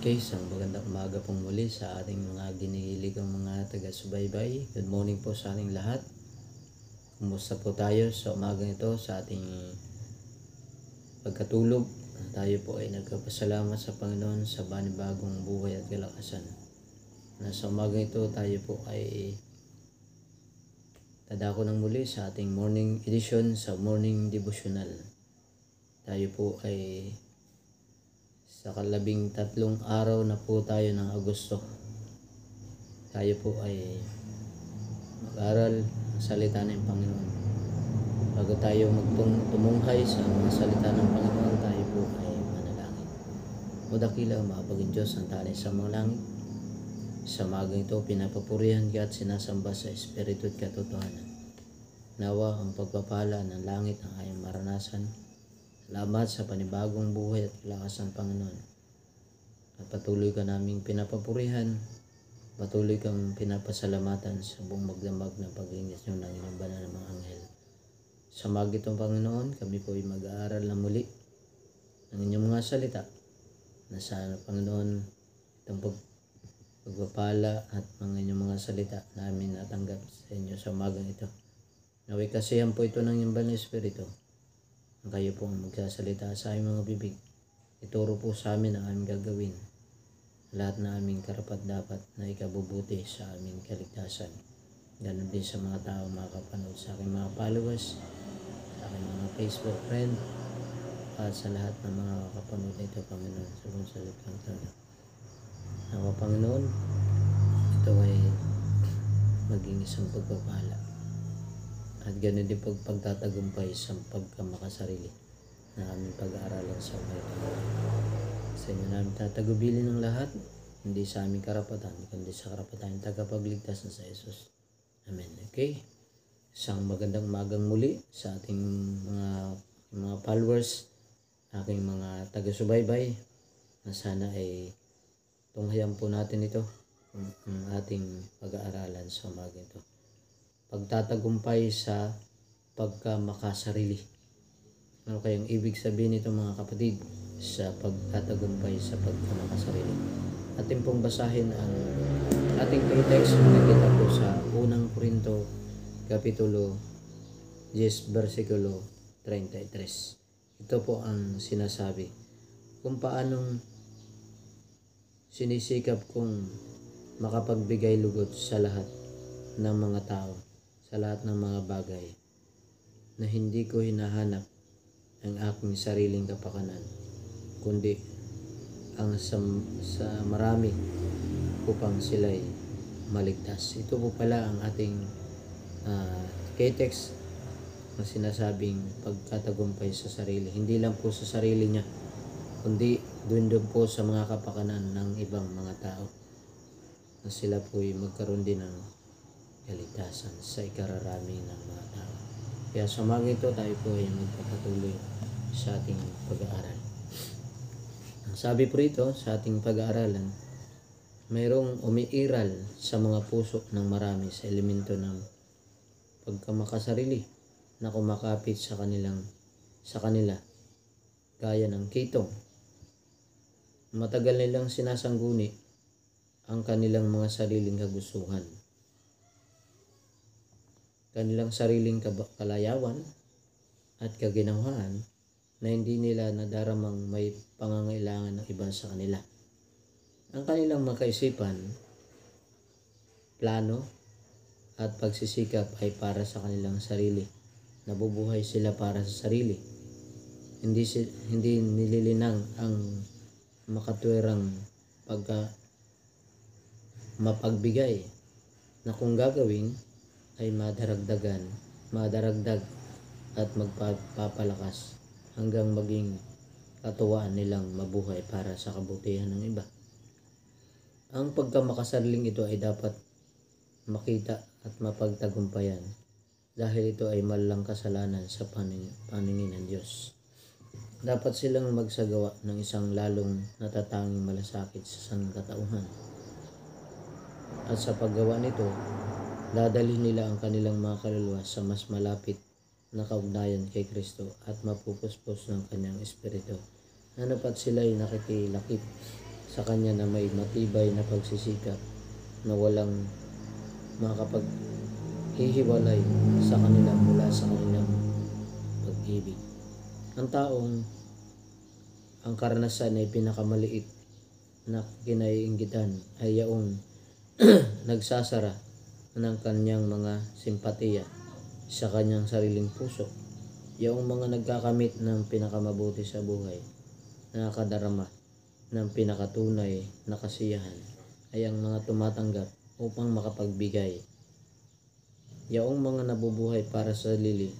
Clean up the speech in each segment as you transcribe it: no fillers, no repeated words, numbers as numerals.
Okay, isang magandang umaga pong muli sa ating mga ginihiligang mga taga-subaybay. Good morning po sa ating lahat. Kumusta po tayo sa umagang ito sa ating pagkatulog? Tayo po ay nagpapasalamat sa Panginoon sa panibagong buhay at kalakasan. Sa umagang ito tayo po ay tadako ng muli sa ating morning edition sa morning devotional. Tayo po ay sa 13 araw na po tayo ng Agosto. Tayo po ay mag-aral ng salita ng Panginoon. Bago tayo magtumungkay sa mga salita ng Panginoon, tayo po ay manalangin. O dakila, mapaging Diyos ang talay sa mga langit. Sa magang ito, pinapapurihan ka at sinasamba sa Espiritu at katotohanan. Nawa ang pagpapala ng langit ang ayang maranasan. Salamat sa panibagong buhay at kalakasan, Panginoon. At patuloy ka naming pinapapurihan, patuloy kang pinapasalamatan sa buong magdamag ng pag-iingit nyo ng inyong banal na mga anghel. Sa magitong Panginoon, kami po ay mag-aaral na muli ng inyong mga salita na sana, Panginoon, itong pagpapala at mga inyong mga salita namin natanggap sa inyo sa magang ito. Naway kasihan po ito ng inyong banal na Espiritu. Kayo po ang magsasalita sa aming mga bibig. Ituro po sa amin ang aming gagawin. Lahat na aming karapat-dapat na ikabubuti sa aming kaligtasan. Ganun din sa mga tao makapanood sa aking mga followers, sa aking mga Facebook friend, at sa lahat ng mga kapanood nito, Panginoon, sa buong salitang ito. Nawa, Panginoon, ito ay maging isang pagpapala. At ganoon din pagtatagumpay sa pagkamakasarili na aming pag-aaralan sa mga sa inyo namin tatagubilin ng lahat, hindi sa aming karapatan, kundi sa karapatan ng tagapagligtas na sa Jesus. Amen. Okay? Isang magandang umagang muli sa ating mga followers, aking mga taga-subaybay, na sana ay tunghayan po natin ito, ang ating pag-aaralan sa umagang ito. Pagtatagumpay sa pagkamakasarili. Ano kayang ibig sabihin nito, mga kapatid, sa pagtatagumpay sa pagkamakasarili? Atin pong basahin ang ating text na nakita po sa 1 Korinto Kapitulo 10 versikulo 33. Ito po ang sinasabi kung paanong sinisikap kong makapagbigay lugod sa lahat ng mga tao, sa lahat ng mga bagay, na hindi ko hinahanap ang aking sariling kapakanan, kundi ang sa marami upang sila'y maligtas. Ito po pala ang ating K-text na sinasabing pagkatagumpay sa sarili. Hindi lang po sa sarili niya, kundi doon po sa mga kapakanan ng ibang mga tao, na sila po'y magkaroon din ng kaligtasan sa ikararami ng mga tao. Kaya sa umaga ito, tayo po ay magpapatuloy sa ating pag-aaral. Ang sabi po rito sa ating pag-aaralan, mayroong umiiral sa mga puso ng marami sa elemento ng pagkamakasarili na kumakapit sa kanila gaya ng kitong. Matagal nilang sinasangguni ang kanilang mga sariling kagustuhan, kanilang sariling kalayawan at kaginhawaan na hindi nila nadaramang may pangangailangan ng iba sa kanila. Ang kanilang mga kaisipan, plano at pagsisikap ay para sa kanilang sarili. Nabubuhay sila para sa sarili. Hindi nililinang ang makatwirang mapagbigay na kung gagawin ay madaragdag at magpapalakas hanggang maging katuwaan nilang mabuhay para sa kabutihan ng iba. Ang pagkamakasariling ito ay dapat makita at mapagtagumpayan dahil ito ay malalang kasalanan sa paningin ng Diyos. Dapat silang magsagawa ng isang lalong natatanging malasakit sa sangkatauhan. At sa paggawa nito, dadalhin nila ang kanilang mga kaluluwa sa mas malapit na kaugnayan kay Kristo at mapupuspos ng kanyang espiritu. Ano pat sila'y nakikilakip sa Kanya na may matibay na pagsisikap na walang makapaghihiwalay sa kanila mula sa kanilang pag-ibig. Ang taong ang karanasan ay pinakamaliit na kinaiinggitan ay yaong nagsasara ng kanyang mga simpatiya sa kanyang sariling puso. Yaong mga nagkakamit ng pinakamabuti sa buhay, nakakadarama ng pinakatunay na kasiyahan ay ang mga tumatanggap upang makapagbigay. Yaong mga nabubuhay para sa sarili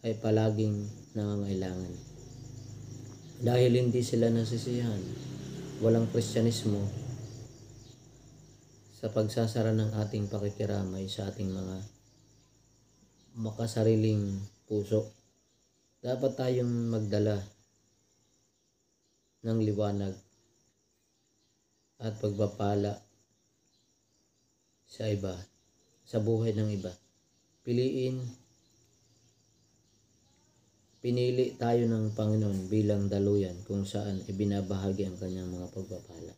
ay palaging nangangailangan. Dahil hindi sila nasisiyahan, walang Kristyanismo sa pagsasara ng ating pakikiramay sa ating mga makasariling puso. Dapat tayong magdala ng liwanag at pagpapala sa iba, sa buhay ng iba. Pinili tayo ng Panginoon bilang daluyan kung saan ibinabahagi ang kanyang mga pagpapala.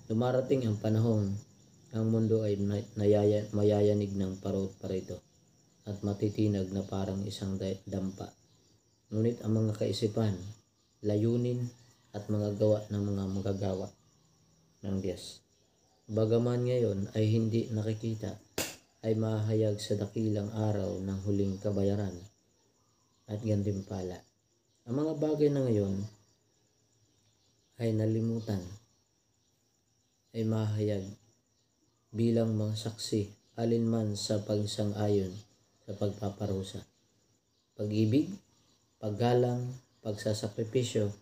Dumarating ang panahong ang mundo ay mayayanig ng parito at matitinag na parang isang dampa. Ngunit ang mga kaisipan, layunin at mga gawa ng mga magagawa ng Diyos, bagaman ngayon ay hindi nakikita, ay mahayag sa dakilang araw ng huling kabayaran at gantimpala. Ang mga bagay na ngayon ay nalimutan ay mahayag bilang mga saksi alinman sa pagsang-ayon sa pagpaparusa, pag-ibig, paggalang, pagsasakripisyo.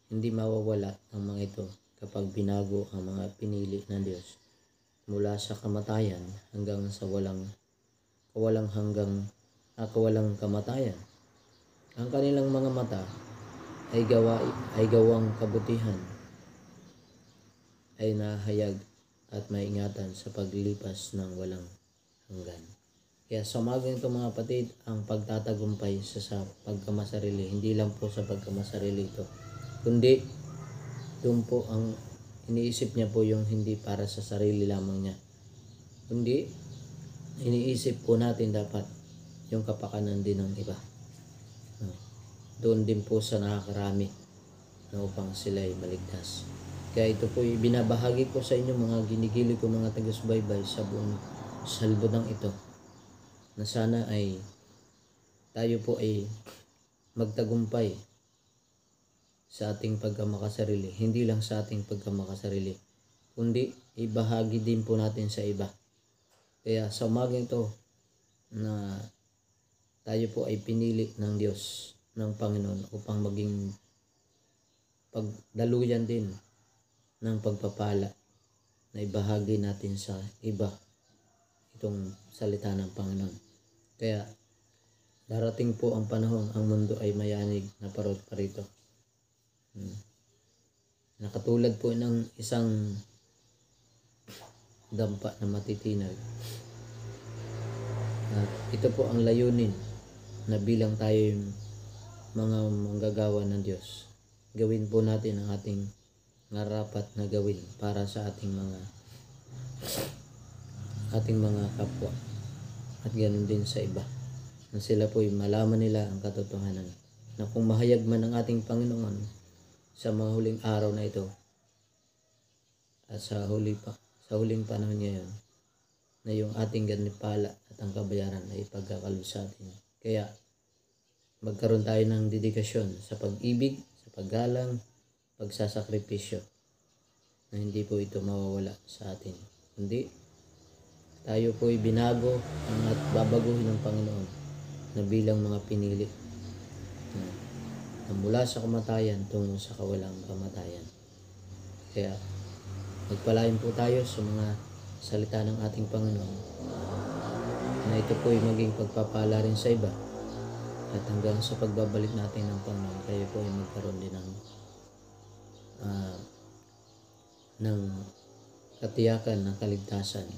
Hindi mawawala ang mga ito kapag binago ang mga pinili ng Diyos mula sa kamatayan hanggang sa kawalang kamatayan. Ang kanilang mga mata ay gawang kabutihan, ay nahayag at maingatan sa paglipas ng walang hanggan. Kaya sa umagang ito mga kapatid, ang pagtatagumpay sa pagkamasarili, hindi lang po sa pagkamasarili ito, kundi doon po ang iniisip niya po yung hindi para sa sarili lamang niya, kundi iniisip po natin dapat yung kapakanan din ng iba. Doon din po sa nakakarami na upang sila ay maligtas. Kaya ito po binabahagi ko sa inyo mga ginigilig ko mga taga-subaybay sa buong salbudang ito, na sana ay tayo po ay magtagumpay sa ating pagkamakasarili, hindi lang sa ating pagkamakasarili, kundi ibahagi din po natin sa iba. Kaya sa umaga ito na tayo po ay pinili ng Diyos, ng Panginoon, upang maging pagdaluyan din ng pagpapala na ibahagi natin sa iba itong salita ng Panginoon. Kaya darating po ang panahon ang mundo ay mayanig na parito. Nakatulad po ng isang dampa na matitinag. At ito po ang layunin na bilang tayo yung mga manggagawa ng Diyos, gawin po natin ang ating narapat na gawin para sa ating mga kapwa, at ganoon din sa iba, na sila po malaman nila ang katotohanan na kung mahayag man ang ating Panginoon sa mga huling araw na ito at sa huling panahon ngayon, na yung ating ganipala at ang kabayaran ay pagkakaloob sa atin. Kaya magkaroon tayo ng dedikasyon sa pag-ibig, sa paggalang, pagsasakripisyo, na hindi po ito mawawala sa atin, kundi tayo po ay binago at babaguhin ng Panginoon na bilang mga pinili na mula sa kamatayan tungo sa kawalang kamatayan. Kaya magpalain po tayo sa mga salita ng ating Panginoon, na ito po ay maging pagpapala rin sa iba, at hanggang sa pagbabalik natin ng Panginoon, kayo po ay magkaroon din ng katiyakan ng kaligtasan,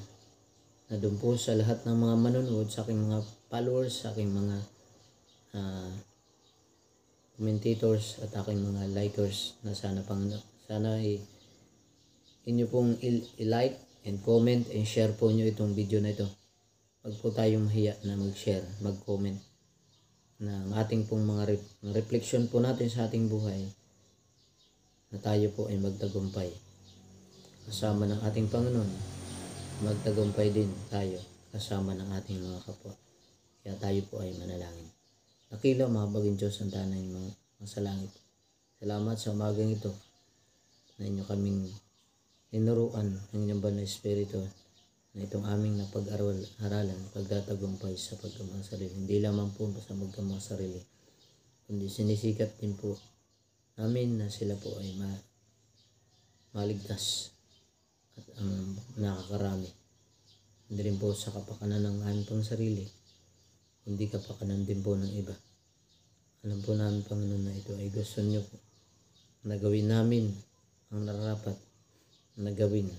na doon po sa lahat ng mga manonood, sa aking mga followers, sa aking mga commentators at aking mga likers, na sana Sana inyo pong i-like and comment and share po nyo itong video na ito. Huwag po tayong mahiya na mag-share, mag-comment ng ating pong mga reflection po natin sa ating buhay, na tayo po ay magtagumpay kasama ng ating Panginoon. Magtagumpay din tayo kasama ng ating mga kapwa. Kaya tayo po ay manalangin. Dakila mga baging Diyos ang tanay mga sa langit. Salamat sa umagang ito na inyo kaming tinuruan ng inyong banal na Espiritu na itong aming napag-aralan, pagtatagumpay sa pagkamang sarili. Hindi lamang po sa pagkamang sarili, kundi sinisikap din po namin na sila po ay maligtas at ang nakakarami. Hindi rin po sa kapakanan ng aming pang sarili, kundi kapakanan din po ng iba. Alam po namin, Panginoon, na ito ay gusto nyo po na gawin namin ang nararapat na gawin.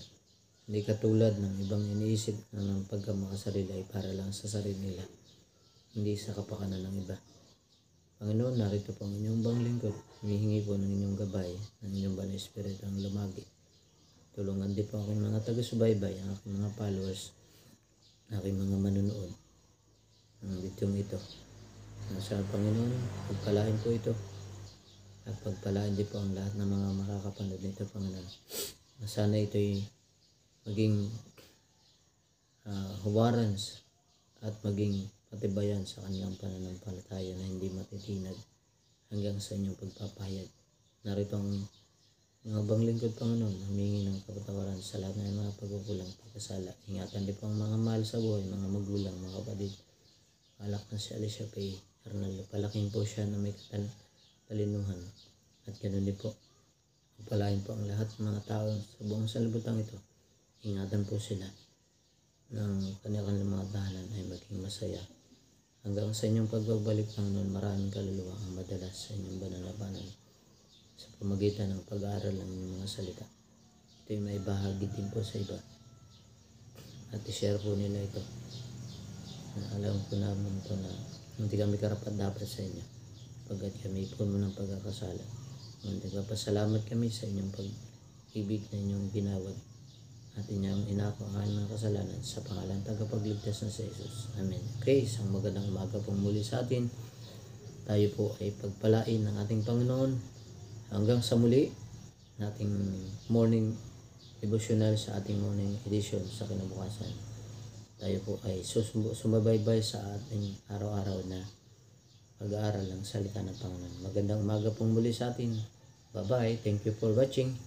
Hindi katulad ng ibang iniisip na ng pagkamakasarili ay para lang sa sarili nila, hindi sa kapakanan ng iba. Panginoon, narito po ang inyong bang lingkod. Humihingi po ng inyong gabay, ng inyong banal na Espiritu ang lumagi. Tulungan din po aking mga taga-subaybay, ang aking mga followers, aking mga manunood ng bidyong ito. Sa Panginoon, pagpalain po ito at pagpalain din po ang lahat ng mga makakapanood nito, Panginoon. Sana ito'y maging huwaran at maging patibayan sa kanilang pananampalataya na hindi matitinag hanggang sa inyong pagpapahayag. Narito ang mga banglingkod, Panginoon, humingi ng kapatawaran sa lahat ng mga pagkukulang, pagkasala. Ingatan din po ang mga mahal sa buhay, mga magulang, mga kapatid. Alak na si Alicia Pay Arnaldo, palaking po siya na may katalinuhan. At ganoon din po, palain po ang lahat ng mga tao sa buong sanlibutan ito. Ingatan po sila ng kanilang mga tahanan ay maging masaya. Hanggang sa inyong pagbabalik, Panginoon, maraming kaluluwa ang madalas sa inyong banal na labanan sa pamagitan ng pag-aaral ng inyong mga salita. Ito'y may bahagi din po sa iba. At i-share po nila ito. Alam po namin ito na hindi kami karapat dapat sa inyo, pagkat kami puno ng pagkakasala. Nagpapasalamat kami sa inyong pag-ibig na inyong ginawad at inyong inako ang aming mga kasalanan sa pangalan tagapagligtas na sa Jesus. Amen. Okay, isang magandang umaga pong muli sa atin. Tayo po ay pagpalain ng ating Panginoon hanggang sa muli nating morning devotional sa ating morning edition sa kinabukasan. Tayo po ay sumabaybay sa ating araw-araw na pag-aaral ng salita ng Panginoon. Magandang umaga pong muli sa atin. Bye-bye. Thank you for watching.